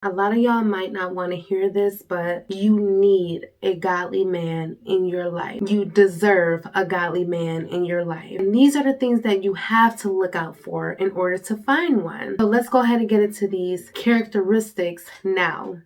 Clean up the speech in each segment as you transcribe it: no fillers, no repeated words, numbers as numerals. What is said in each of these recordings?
A lot of y'all might not want to hear this, but you need a godly man in your life. You deserve a godly man in your life. And these are the things that you have to look out for in order to find one. So let's go ahead and get into these characteristics now.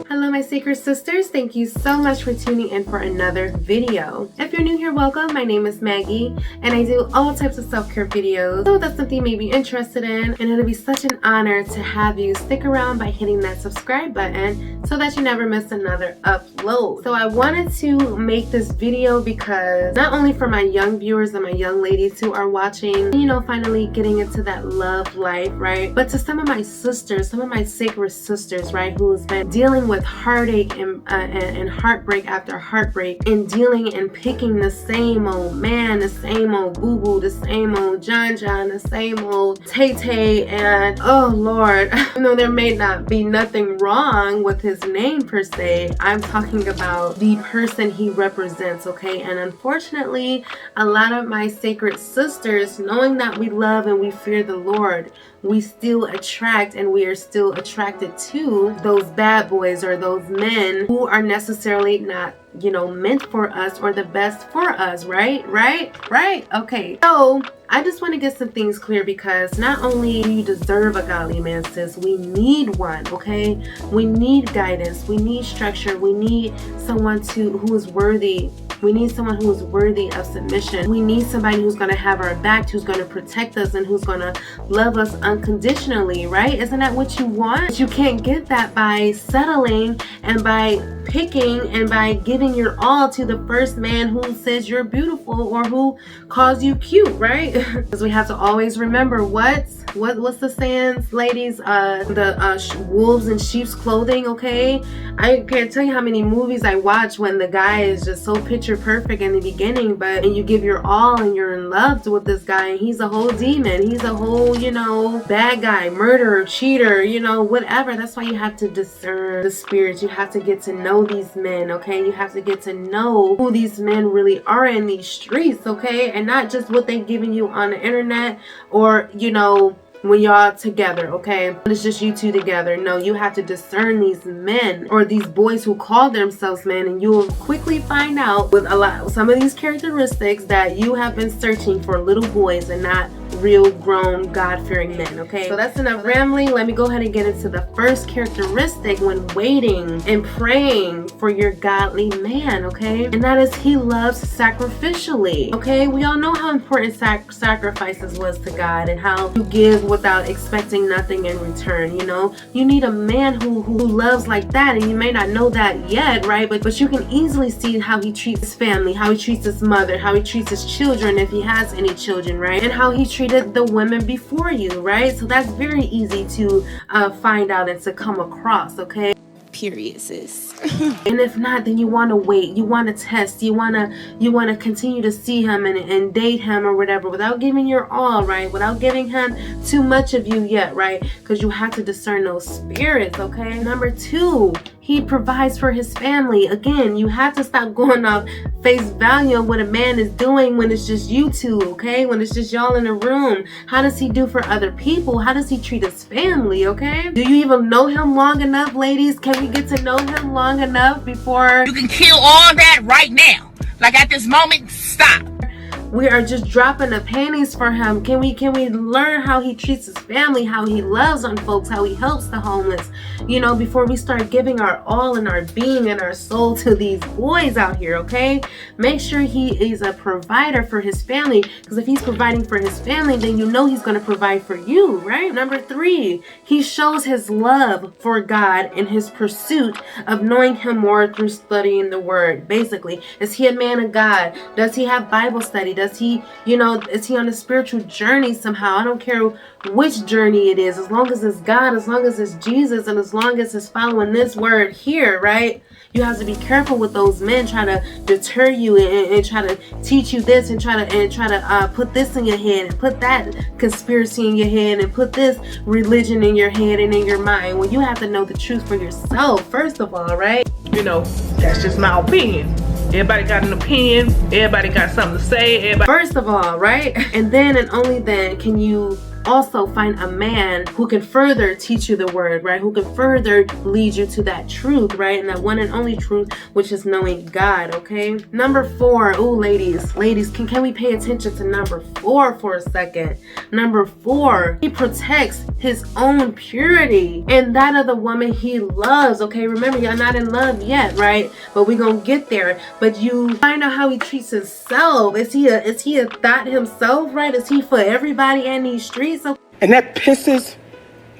Hello my sacred sisters, thank you so much for tuning in for another video. If you're new here, welcome. My name is Maggie and I do all types of self-care videos, so that's something you may be interested in, and it'll be such an honor to have you stick around by hitting that subscribe button so that you never miss another upload. So I wanted to make this video because not only for my young viewers and my young ladies who are watching, you know, finally getting into that love life, right, but to some of my sisters, some of my sacred sisters, right, who's been dealing with heartache and heartbreak after heartbreak, and dealing and picking the same old man, the same old boo-boo, the same old John, the same old Tay, and oh Lord, you know, there may not be nothing wrong with his name per se. I'm talking about the person he represents, okay? And unfortunately, a lot of my sacred sisters, knowing that we love and we fear the Lord, we still attract and we are still attracted to those bad boys or those men who are necessarily not, you know, meant for us or the best for us, right? Okay, so I just want to get some things clear, because not only do you deserve a godly man, sis, we need one, okay? We need guidance, we need structure, we need someone who is worthy. We need someone who is worthy of submission. We need somebody who's going to have our back, who's going to protect us, and who's going to love us unconditionally, right? Isn't that what you want? But you can't get that by settling and by picking and by giving your all to the first man who says you're beautiful or who calls you cute, right? Because we have to always remember what's the sayings, ladies? The wolves in sheep's clothing, okay? I can't tell you how many movies I watch when the guy is just so picture perfect in the beginning, but and you give your all and you're in love with this guy, and he's a whole demon, he's a whole, you know, bad guy, murderer, cheater, you know, whatever. That's why you have to discern the spirits. You have to get to know these men, okay? You have to get to know who these men really are in these streets, okay? And not just what they've given you on the internet or, you know, when y'all together, okay? It's just you two together. No, you have to discern these men or these boys who call themselves men, and you will quickly find out with some of these characteristics that you have been searching for little boys and not real grown God-fearing men, okay? So that's enough rambling. Let me go ahead and get into the first characteristic when waiting and praying for your godly man, okay? And that is he loves sacrificially, okay? We all know how important sacrifices was to God and how you give without expecting nothing in return, you know? You need a man who loves like that, and you may not know that yet, right? But you can easily see how he treats his family, how he treats his mother, how he treats his children if he has any children, right? And how he treated the women before you, right? So that's very easy to find out and to come across, okay? Period, sis. And if not, then you want to wait, you want to test, you want to continue to see him and date him or whatever without giving your all, right? Without giving him too much of you yet, right? Because you have to discern those spirits, okay? Number 2, he provides for his family. Again, you have to stop going off face value of what a man is doing when it's just you two, okay? When it's just y'all in a room. How does he do for other people? How does he treat his family, okay? Do you even know him long enough, ladies? Can we get to know him long enough before you can kill all that right now? Like at this moment, stop. We are just dropping the panties for him. Can we learn how he treats his family, how he loves on folks, how he helps the homeless, you know, before we start giving our all and our being and our soul to these boys out here, okay? Make sure he is a provider for his family, because if he's providing for his family, then you know he's going to provide for you, right? Number 3, he shows his love for God in his pursuit of knowing him more through studying the word. Basically, is he a man of God? Does he have Bible study? Does he, you know, is he on a spiritual journey somehow? I don't care which journey it is, as long as it's God, as long as it's Jesus, and as long as it's following this word here, right? You have to be careful with those men try to deter you and try to teach you this and try to put this in your head and put that conspiracy in your head and put this religion in your head and in your mind. Well, you have to know the truth for yourself first of all, right? You know, that's just my opinion. Everybody got an opinion. Everybody got something to say. First of all, right? And then and only then can you also find a man who can further teach you the word, right? Who can further lead you to that truth, right? And that one and only truth, which is knowing God, okay? Number 4, ooh, ladies, can we pay attention to number 4 for a second? Number 4, he protects his own purity and that of the woman he loves, okay? Remember, you're not in love yet, right? But we're gonna get there. But you find out how he treats himself. Is he a thought himself, right? Is he for everybody in these streets? And that pisses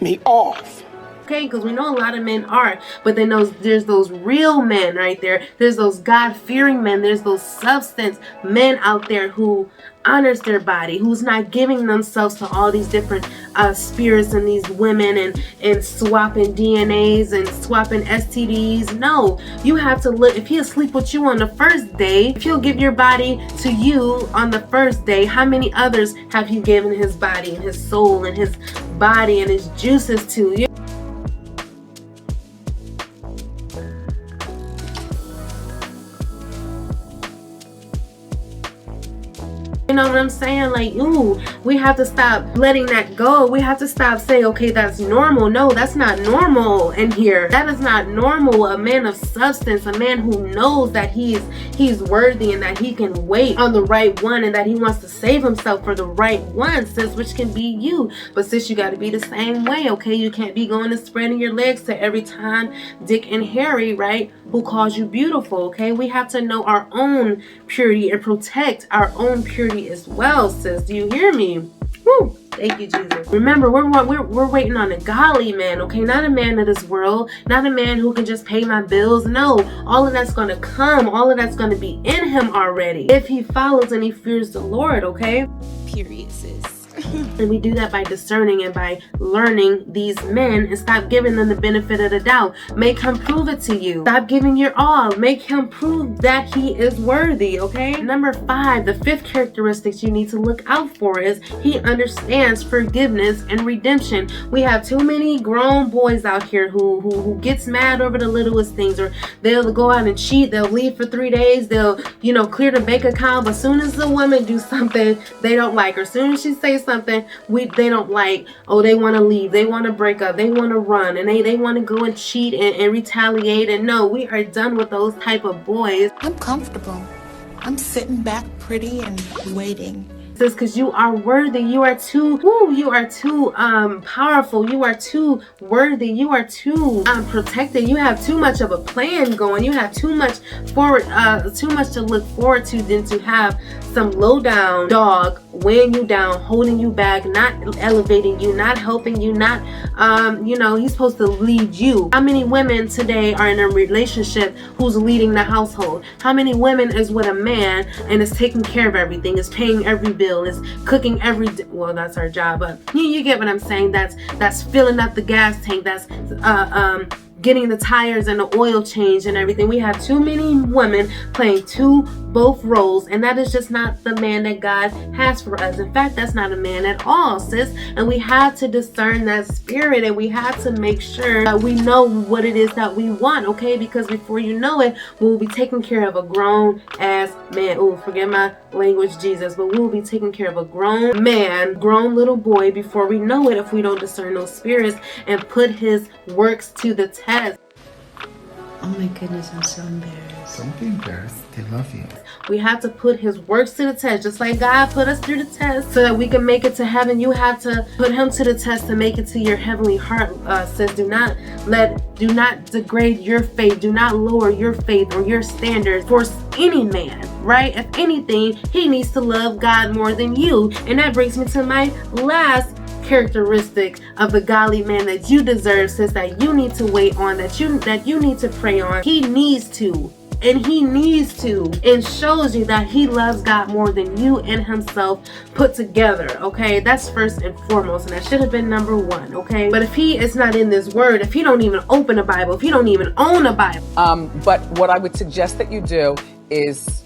me off. Okay, because we know a lot of men are, but then there's those real men right there. There's those God-fearing men. There's those substance men out there who honors their body, who's not giving themselves to all these different spirits and these women and swapping DNAs and swapping STDs. No, you have to look. If he'll sleep with you on the first day, if he'll give your body to you on the first day, how many others have he given his body and his soul and his body and his juices to? You know what I'm saying? Like, ooh, we have to stop letting that go. We have to stop saying, okay, that's normal. No, that's not normal in here. That is not normal. A man of substance, a man who knows that he's worthy and that he can wait on the right one and that he wants to save himself for the right one, sis, which can be you. But sis, you got to be the same way, okay? You can't be going and spreading your legs to every Tom, Dick, and Harry, right, who calls you beautiful, okay? We have to know our own purity and protect our own purity as well, sis. Do you hear me? Woo! Thank you, Jesus. Remember, we're waiting on a godly man, okay? Not a man of this world, not a man who can just pay my bills. No, all of that's gonna come. All of that's gonna be in him already if he follows and he fears the Lord, okay? Period, sis. And we do that by discerning and by learning these men and stop giving them the benefit of the doubt. Make him prove it to you. Stop giving your all. Make him prove that he is worthy, okay? Number 5, the 5th characteristic you need to look out for is he understands forgiveness and redemption. We have too many grown boys out here who gets mad over the littlest things, or they'll go out and cheat. They'll leave for 3 days. They'll, clear the bank account. But as soon as the woman do something they don't like, or as soon as she says something they don't like, oh, they want to leave, they want to break up, they want to run, and they want to go and cheat and retaliate. And no, we are done with those type of boys. I'm comfortable. I'm sitting back pretty and waiting. Because you are worthy. You are too powerful. You are too worthy. You are too protected. You have too much of a plan going. You have too much to look forward to than to have some low down dog weighing you down, holding you back, not elevating you, not helping you, not he's supposed to lead you. How many women today are in a relationship who's leading the household? How many women is with a man and is taking care of everything, is paying every bill, is cooking well, that's our job, but you get what I'm saying. That's filling up the gas tank, that's getting the tires and the oil change and everything. We have too many women playing both roles, and that is just not the man that God has for us. In fact, that's not a man at all, sis. And we have to discern that spirit, and we have to make sure that we know what it is that we want, okay? Because before you know it, we'll be taking care of a grown ass man. Oh, forget my language, Jesus, but we'll be taking care of a grown man, grown little boy before we know it, if we don't discern those spirits and put his works to the test. Oh my goodness, I'm so embarrassed. Don't be embarrassed. They love you. We have to put his works to the test, just like God put us through the test so that we can make it to heaven. You have to put him to the test to make it to your heavenly heart, sis. Do not degrade your faith. Do not lower your faith or your standards for any man, right? If anything, he needs to love God more than you. And that brings me to my last characteristic of the godly man that you deserve, sis, that you need to wait on, that you need to pray on. He needs to. And he needs to, and shows you that he loves God more than you and himself put together, okay? That's first and foremost, and that should have been number 1, okay? But if he is not in this word, if he don't even open a Bible, if he don't even own a Bible. But what I would suggest that you do is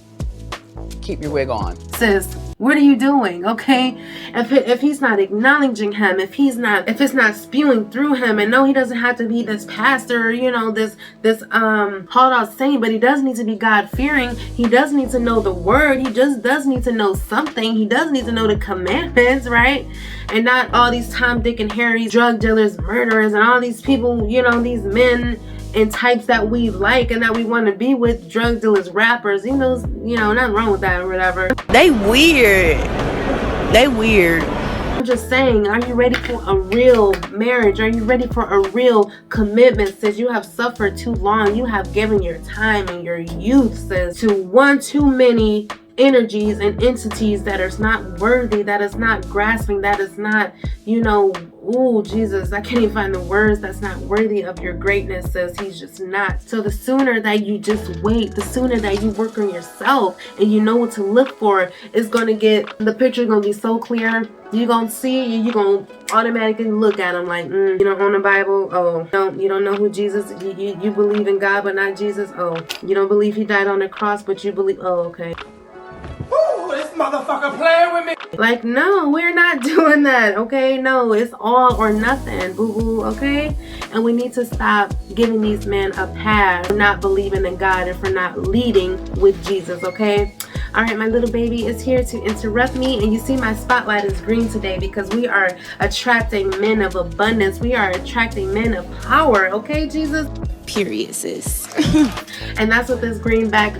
Keep your wig on. Sis, what are you doing? Okay, if he's not acknowledging him, if it's not spewing through him, and no, he doesn't have to be this pastor, you know, this hauled out saint, but he does need to be God fearing. He does need to know the word. He just does need to know something. He does need to know the commandments, right? And not all these Tom, Dick, and Harry drug dealers, murderers, and all these people, you know, these men and types that we like and that we want to be with, drug dealers, rappers, you know, nothing wrong with that or whatever. They weird. They weird. I'm just saying, are you ready for a real marriage? Are you ready for a real commitment, sis? You have suffered too long. You have given your time and your youth, sis, to one too many energies and entities that is not worthy, that is not grasping, that is not, you know, oh Jesus, I can't even find the words, that's not worthy of your greatness, sis. He's just not. So the sooner that you just wait, the sooner that you work on yourself and you know what to look for, is going to get, the picture going to be so clear. You're going to see, you're going to automatically look at him like, you don't own the Bible? Oh, you don't know who Jesus, you believe in God but not Jesus? Oh, you don't believe he died on the cross but you believe, oh, okay. Ooh, this motherfucker playing with me. Like, no, we're not doing that, okay? No, it's all or nothing, boo-boo, okay? And we need to stop giving these men a pass for not believing in God and for not leading with Jesus, okay? All right, my little baby is here to interrupt me, and you see my spotlight is green today because we are attracting men of abundance. We are attracting men of power, okay, Jesus? Period, sis. And that's what this greenback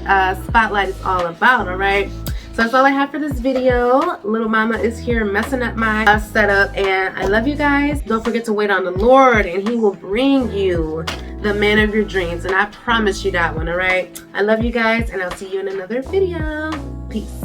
spotlight is all about, all right? So that's all I have for this video. Little mama is here messing up my setup, and I love you guys. Don't forget to wait on the Lord, and he will bring you the man of your dreams, and I promise you that one, all right? I love you guys, and I'll see you in another video. Peace.